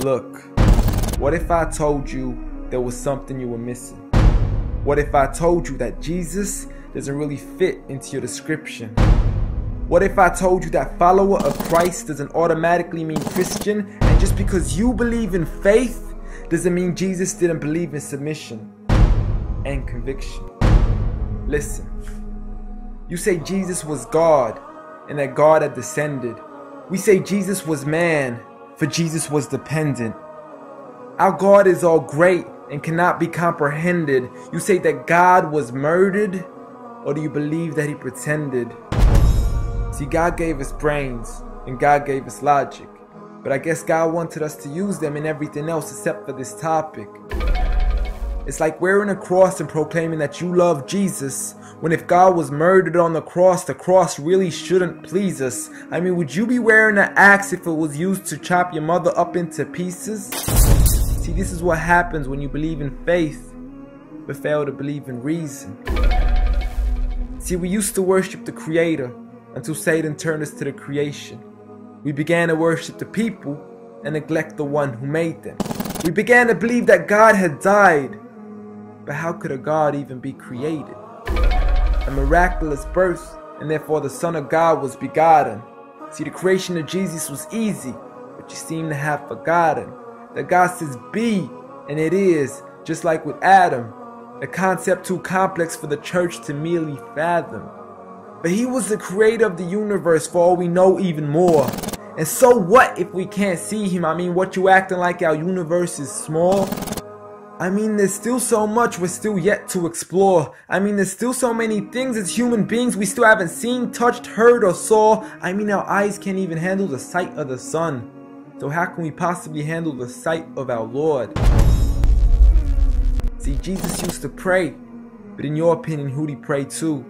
Look, what if I told you there was something you were missing? What if I told you that Jesus doesn't really fit into your description? What if I told you that follower of Christ doesn't automatically mean Christian, and just because you believe in faith doesn't mean Jesus didn't believe in submission and conviction? Listen, you say Jesus was God and that God had descended. We say Jesus was man, for Jesus was dependent. Our God is all great and cannot be comprehended. You say that God was murdered, or do you believe that he pretended? See, God gave us brains and God gave us logic, but I guess God wanted us to use them in everything else except for this topic. It's like wearing a cross and proclaiming that you love Jesus, when if God was murdered on the cross really shouldn't please us. I mean, would you be wearing an axe if it was used to chop your mother up into pieces? See, this is what happens when you believe in faith, but fail to believe in reason. See, we used to worship the Creator until Satan turned us to the creation. We began to worship the people and neglect the one who made them. We began to believe that God had died, but how could a God even be created? A miraculous birth, and therefore the Son of God was begotten. See, the creation of Jesus was easy, but you seem to have forgotten that God says be, and it is, just like with Adam, a concept too complex for the church to merely fathom. But he was the creator of the universe, for all we know, even more. And so what if we can't see him? I mean, what you acting like our universe is small? I mean, there's still so much we're still yet to explore. I mean, there's still so many things as human beings we still haven't seen, touched, heard, or saw. I mean, our eyes can't even handle the sight of the sun. So how can we possibly handle the sight of our Lord? See, Jesus used to pray, but in your opinion, who'd he pray to?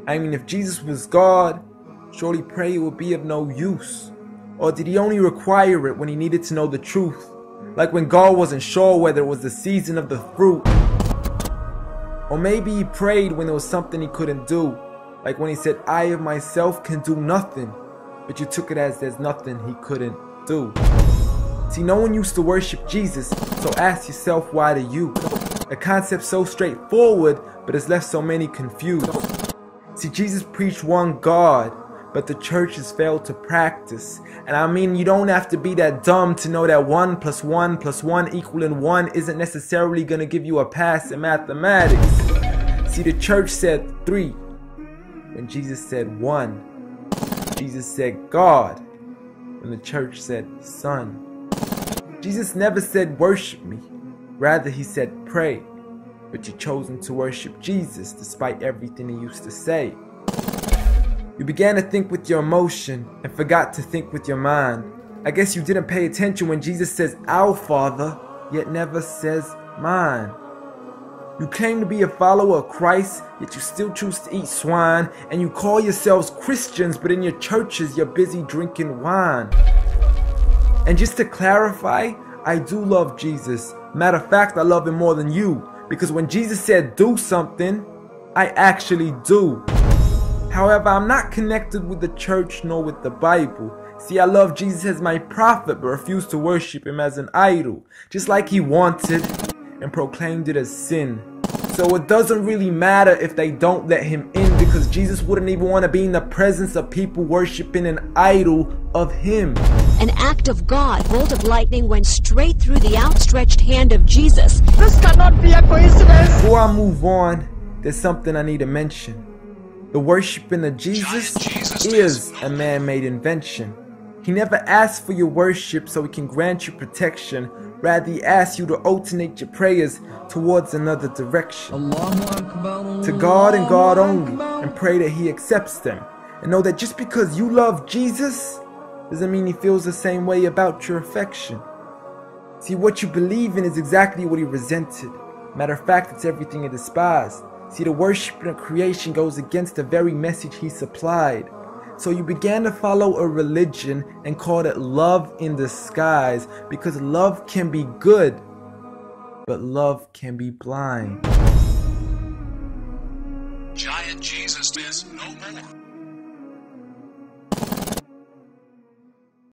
I mean, if Jesus was God, surely prayer would be of no use. Or did he only require it when he needed to know the truth? Like when God wasn't sure whether it was the season of the fruit. Or maybe he prayed when there was something he couldn't do. Like when he said, I of myself can do nothing. But you took it as there's nothing he couldn't do. See, no one used to worship Jesus, so ask yourself, why do you? A concept so straightforward, but has left so many confused. See, Jesus preached one God, but the church has failed to practice. And I mean, you don't have to be that dumb to know that 1 + 1 + 1 equaling 1 isn't necessarily going to give you a pass in mathematics. See, the church said 3, when Jesus said 1. Jesus said God, when the church said Son. Jesus never said worship me, rather he said pray. But you've chosen to worship Jesus despite everything he used to say. You began to think with your emotion and forgot to think with your mind. I guess you didn't pay attention when Jesus says our Father, yet never says mine. You claim to be a follower of Christ, yet you still choose to eat swine, and you call yourselves Christians, but in your churches you're busy drinking wine. And just to clarify, I do love Jesus. Matter of fact, I love him more than you. Because when Jesus said do something, I actually do. However, I'm not connected with the church nor with the Bible. See, I love Jesus as my prophet, but refuse to worship him as an idol, just like he wanted and proclaimed it as sin. So it doesn't really matter if they don't let him in, because Jesus wouldn't even want to be in the presence of people worshiping an idol of him. An act of God, bolt of lightning went straight through the outstretched hand of Jesus. This cannot be a coincidence. Before I move on, there's something I need to mention. The worshiping of Jesus is a man-made invention. He never asked for your worship so he can grant you protection. Rather, he asks you to alternate your prayers towards another direction. To God and God only, and pray that he accepts them. And know that just because you love Jesus, doesn't mean he feels the same way about your affection. See, what you believe in is exactly what he resented. Matter of fact, it's everything he despised. See, the worship of creation goes against the very message he supplied. So you began to follow a religion and called it love in disguise, because love can be good, but love can be blind. Giant Jesus is no more.